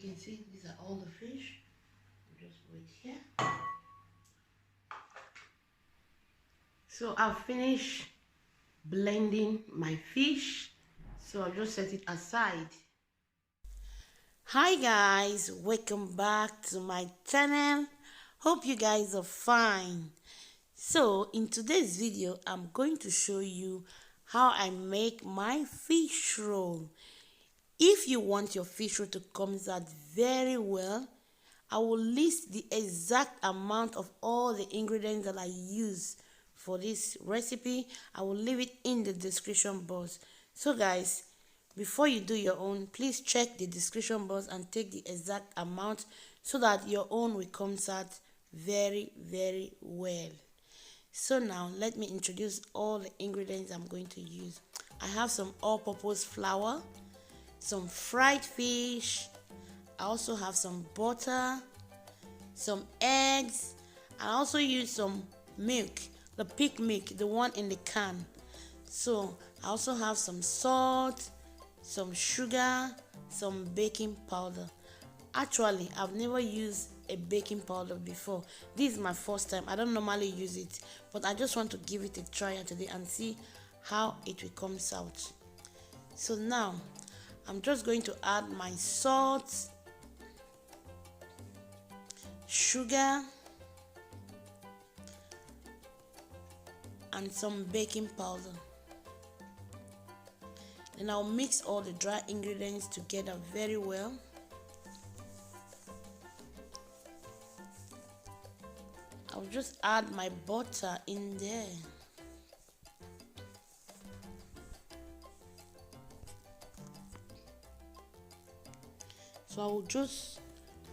you can see these are all the fish. I'll just wait here. So I've finished blending my fish, so I'll just set it aside. Hi guys, welcome back to my channel. Hope you guys are fine. So in today's video, I'm going to show you how I make my fish roll. If you want your fish roll to come out very well, I will list the exact amount of all the ingredients that I use for this recipe. I will leave it in the description box. So guys, before you do your own, please check the description box and take the exact amount so that your own will come out very well. So now let me introduce all the ingredients I'm going to use. I have some all-purpose flour, some fried fish. I also have some butter, some eggs. I also use some milk, the pig milk, the one in the can. So I also have some salt, some sugar, some baking powder. Actually, I've never used a baking powder before. This is my first time. I don't normally use it, but I just want to give it a try today and see how it will come out. So now I'm just going to add my salt, sugar, and some baking powder. Then I'll mix all the dry ingredients together very well. I'll just add my butter in there. So I will just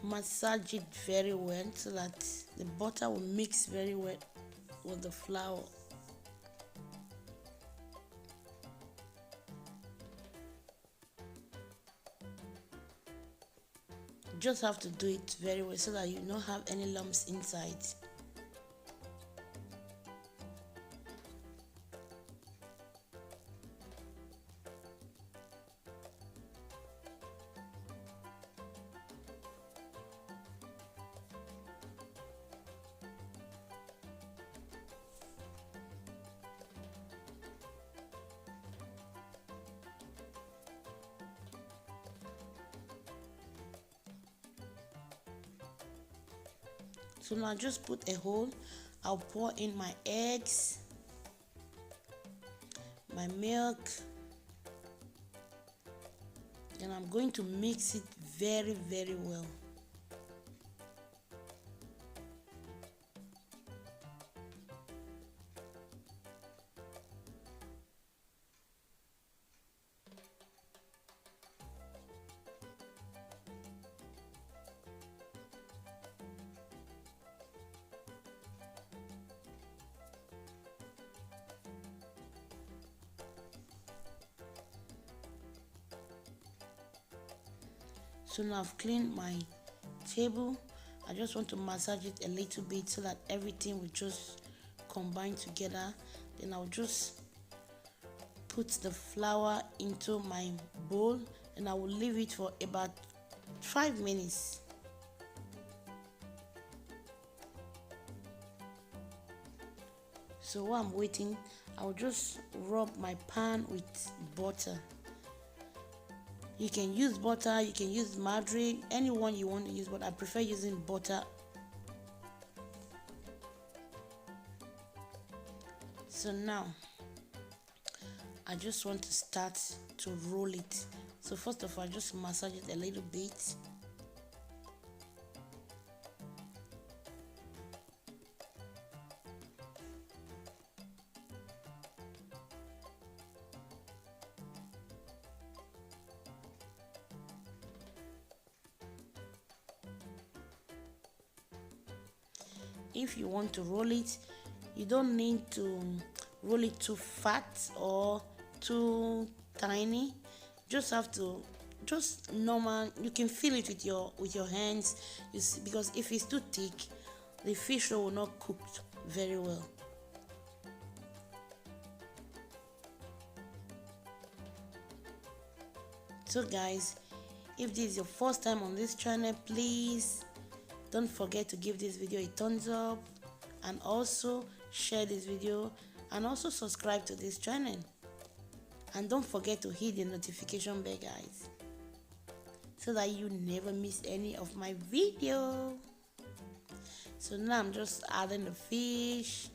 massage it very well so that the butter will mix very well with the flour. You just have to do it very well so that you don't have any lumps inside. So now just put a hole. I'll pour in my eggs, my milk, and I'm going to mix it very well. So now I've cleaned my table. I just want to massage it a little bit so that everything will just combine together. Then I'll just put the flour into my bowl and I will leave it for about 5 minutes. So while I'm waiting, I'll just rub my pan with butter. You can use butter, you can use margarine, anyone you want to use, but I prefer using butter. So now I just want to start to roll it. So first of all, just massage it a little bit. If you want to roll it, you don't need to roll it too fat or too tiny. Just have to just normal. You can feel it with your hands, you see, because if it's too thick, the fish roll will not cook very well. So guys, If this is your first time on this channel, please don't forget to give this video a thumbs up and also share this video and also subscribe to this channel. And don't forget to hit the notification bell, guys, so that you never miss any of my video. So now I'm just adding the fish.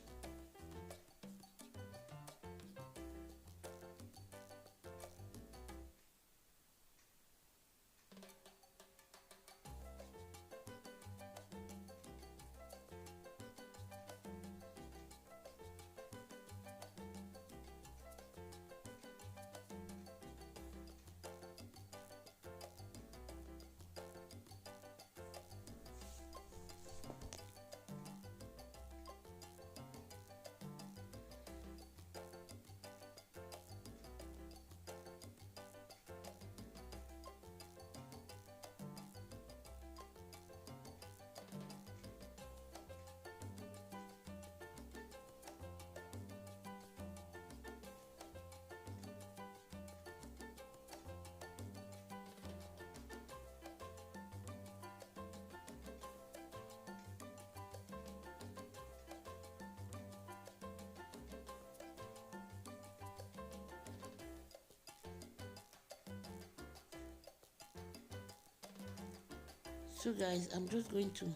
So guys, I'm just going to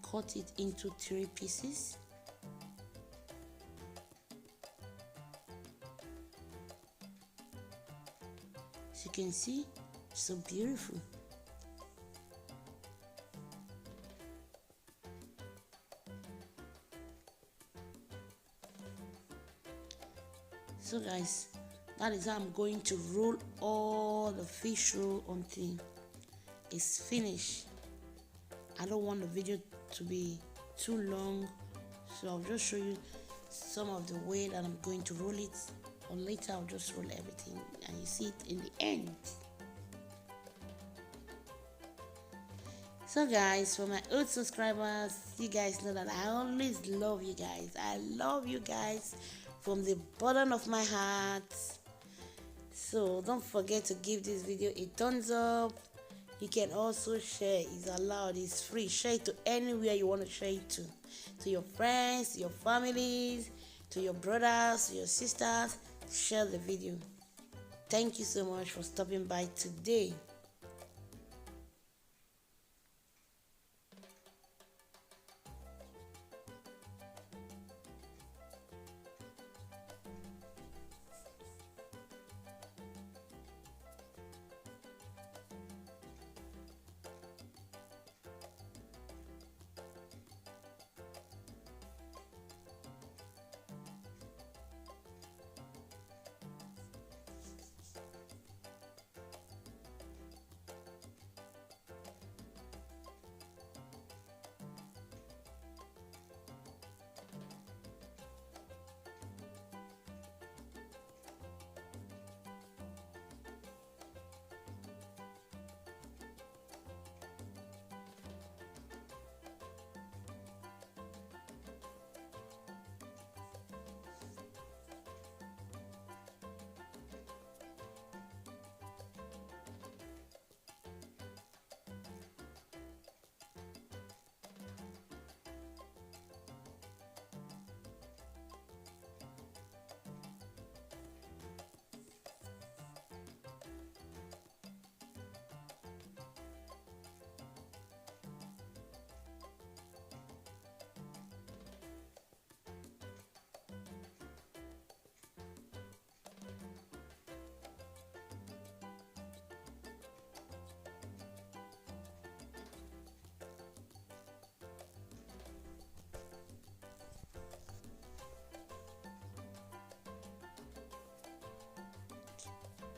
cut it into 3 pieces. As you can see, so beautiful. So guys, that is how I'm going to roll all the fish roll until it's finished. I don't want the video to be too long, so I'll just show you some of the way that I'm going to roll it, or later I'll just roll everything and you see it in the end. So guys, for my old subscribers, you guys know that I always love you guys. I love you guys from the bottom of my heart. So don't forget to give this video a thumbs up. You can also share, it's allowed, it's free. Share it to anywhere you want to share it to your friends, to your families, to your brothers, to your sisters. Share the video. Thank you so much for stopping by today.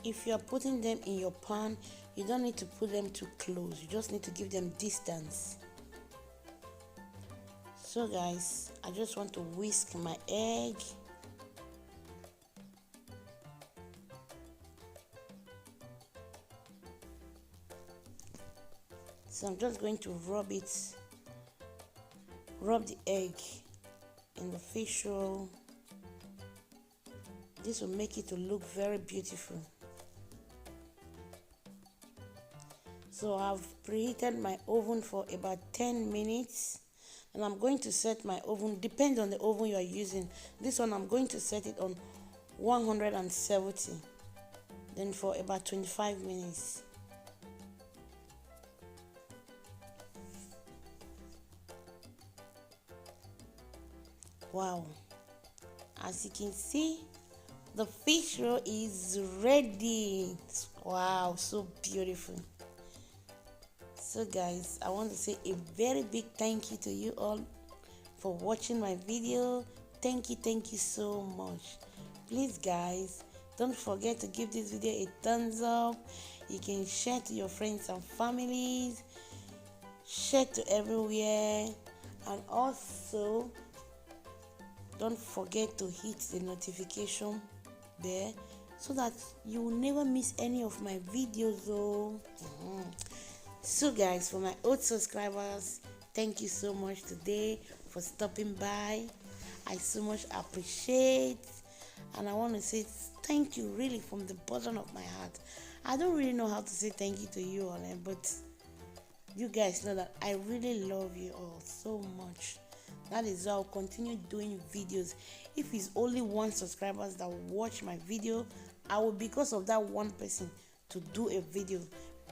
If you are putting them in your pan, you don't need to put them too close. You just need to give them distance. So guys, I just want to whisk my egg. So I'm just going to rub the egg in the fish roll. This will make it to look very beautiful. So I've preheated my oven for about 10 minutes, and I'm going to set my oven, depends on the oven you are using. This one I'm going to set it on 170, then for about 25 minutes. Wow, as you can see, the fish roll is ready. Wow, so beautiful. So guys, I want to say a very big thank you to you all for watching my video. Thank you so much. Please guys, don't forget to give this video a thumbs up. You can share to your friends and families, share to everywhere, and also don't forget to hit the notification bell so that you will never miss any of my videos. So guys, for my old subscribers, thank you so much today for stopping by. I so much appreciate, and I want to say thank you really from the bottom of my heart. I don't really know how to say thank you to you all, but you guys know that I really love you all so much. That is why I'll continue doing videos. If it's only one subscriber that watch my video, I will, because of that one person, to do a video,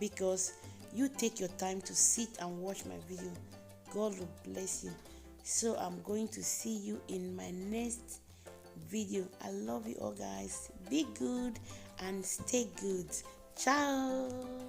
because you take your time to sit and watch my video. God will bless you. So I'm going to see you in my next video. I love you all guys. Be good and stay good. Ciao.